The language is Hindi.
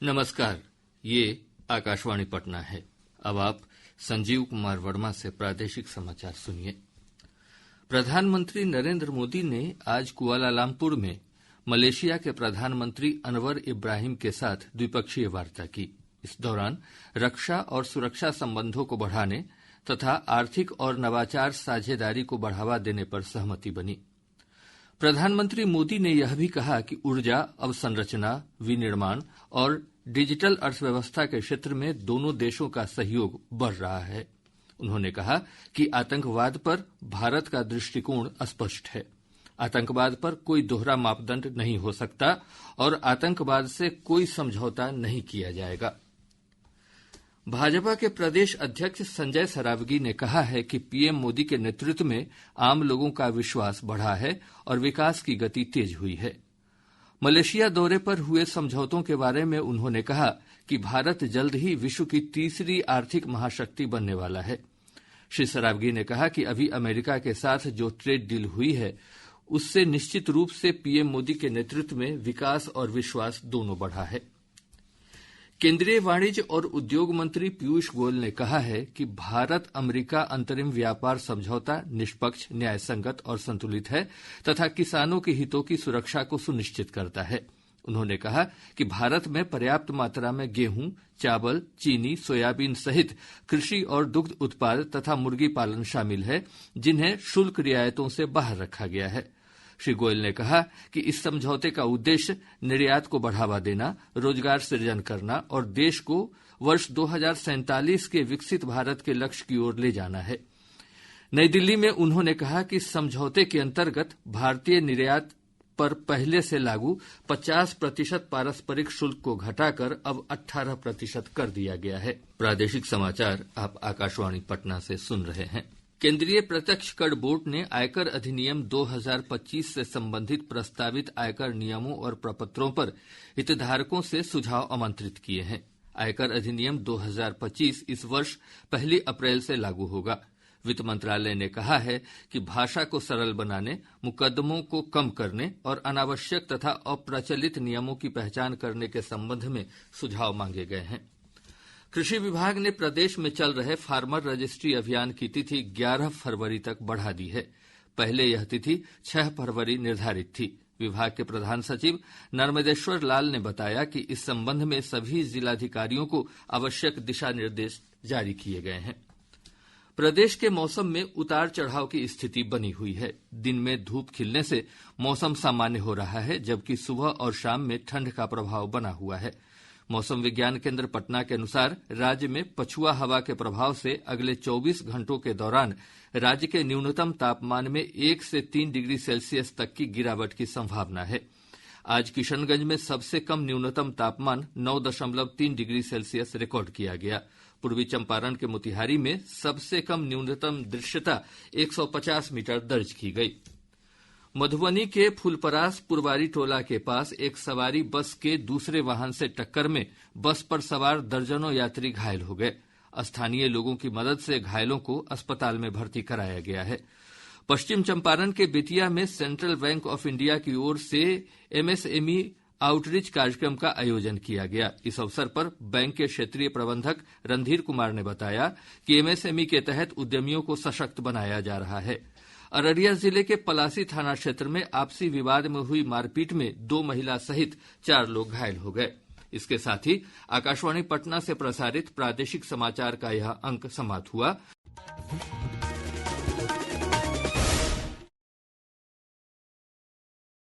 नमस्कार, ये आकाशवाणी पटना है। अब आप संजीव कुमार वर्मा से प्रादेशिक समाचार सुनिए। प्रधानमंत्री नरेंद्र मोदी ने आज कुआलालंपुर में मलेशिया के प्रधानमंत्री अनवर इब्राहिम के साथ द्विपक्षीय वार्ता की। इस दौरान रक्षा और सुरक्षा संबंधों को बढ़ाने तथा आर्थिक और नवाचार साझेदारी को बढ़ावा देने पर सहमति बनी। प्रधानमंत्री मोदी ने यह भी कहा कि ऊर्जा अवसंरचना, विनिर्माण और डिजिटल अर्थव्यवस्था के क्षेत्र में दोनों देशों का सहयोग बढ़ रहा है। उन्होंने कहा कि आतंकवाद पर भारत का दृष्टिकोण स्पष्ट है। आतंकवाद पर कोई दोहरा मापदंड नहीं हो सकता और आतंकवाद से कोई समझौता नहीं किया जाएगा। भाजपा के प्रदेश अध्यक्ष संजय सरावगी ने कहा है कि पीएम मोदी के नेतृत्व में आम लोगों का विश्वास बढ़ा है और विकास की गति तेज हुई है। मलेशिया दौरे पर हुए समझौतों के बारे में उन्होंने कहा कि भारत जल्द ही विश्व की तीसरी आर्थिक महाशक्ति बनने वाला है। श्री सरावगी ने कहा कि अभी अमेरिका के साथ जो ट्रेड डील हुई है उससे निश्चित रूप से पीएम मोदी के नेतृत्व में विकास और विश्वास दोनों बढ़ा है। केंद्रीय वाणिज्य और उद्योग मंत्री पीयूष गोयल ने कहा है कि भारत अमेरिका अंतरिम व्यापार समझौता निष्पक्ष, न्यायसंगत और संतुलित है तथा किसानों के हितों की सुरक्षा को सुनिश्चित करता है। उन्होंने कहा कि भारत में पर्याप्त मात्रा में गेहूं, चावल, चीनी, सोयाबीन सहित कृषि और दुग्ध उत्पाद तथा मुर्गी पालन शामिल है, जिन्हें शुल्क रियायतों से बाहर रखा गया है। श्री गोयल ने कहा कि इस समझौते का उद्देश्य निर्यात को बढ़ावा देना, रोजगार सृजन करना और देश को वर्ष 2047 के विकसित भारत के लक्ष्य की ओर ले जाना है। नई दिल्ली में उन्होंने कहा कि समझौते के अंतर्गत भारतीय निर्यात पर पहले से लागू 50% पारस्परिक शुल्क को घटाकर अब 18% कर दिया गया है। प्रादेशिक समाचार आप आकाशवाणी पटना से सुन रहे हैं। केंद्रीय प्रत्यक्ष कर बोर्ड ने आयकर अधिनियम 2025 से संबंधित प्रस्तावित आयकर नियमों और प्रपत्रों पर हितधारकों से सुझाव आमंत्रित किए हैं। आयकर अधिनियम 2025 इस वर्ष 1 अप्रैल से लागू होगा। वित्त मंत्रालय ने कहा है कि भाषा को सरल बनाने, मुकदमों को कम करने और अनावश्यक तथा अप्रचलित नियमों की पहचान करने के संबंध में सुझाव मांगे गए हैं। कृषि विभाग ने प्रदेश में चल रहे फार्मर रजिस्ट्री अभियान की तिथि 11 फरवरी तक बढ़ा दी है। पहले यह तिथि 6 फरवरी निर्धारित थी। विभाग के प्रधान सचिव नर्मदेश्वर लाल ने बताया कि इस संबंध में सभी जिलाधिकारियों को आवश्यक दिशा निर्देश जारी किए गए हैं। प्रदेश के मौसम में उतार चढ़ाव की स्थिति बनी हुई है। दिन में धूप खिलने से मौसम सामान्य हो रहा है, जबकि सुबह और शाम में ठंड का प्रभाव बना हुआ है। मौसम विज्ञान केंद्र पटना के अनुसार राज्य में पछुआ हवा के प्रभाव से अगले 24 घंटों के दौरान राज्य के न्यूनतम तापमान में 1 से 3 डिग्री सेल्सियस तक की गिरावट की संभावना है। आज किशनगंज में सबसे कम न्यूनतम तापमान 9.3 डिग्री सेल्सियस रिकॉर्ड किया गया। पूर्वी चंपारण के मोतिहारी में सबसे कम न्यूनतम दृश्यता 150 मीटर दर्ज की गई। मधुबनी के फुलपरास पुरवारी टोला के पास एक सवारी बस के दूसरे वाहन से टक्कर में बस पर सवार दर्जनों यात्री घायल हो गए। स्थानीय लोगों की मदद से घायलों को अस्पताल में भर्ती कराया गया है। पश्चिम चंपारण के बेतिया में सेंट्रल बैंक ऑफ इंडिया की ओर से एमएसएमई आउटरीच कार्यक्रम का आयोजन किया गया। इस अवसर पर बैंक के क्षेत्रीय प्रबंधक रणधीर कुमार ने बताया कि एमएसएमई के तहत उद्यमियों को सशक्त बनाया जा रहा है। अररिया जिले के पलासी थाना क्षेत्र में आपसी विवाद में हुई मारपीट में 2 महिला सहित 4 लोग घायल हो गए। इसके साथ ही आकाशवाणी पटना से प्रसारित प्रादेशिक समाचार का यह अंक समाप्त हुआ।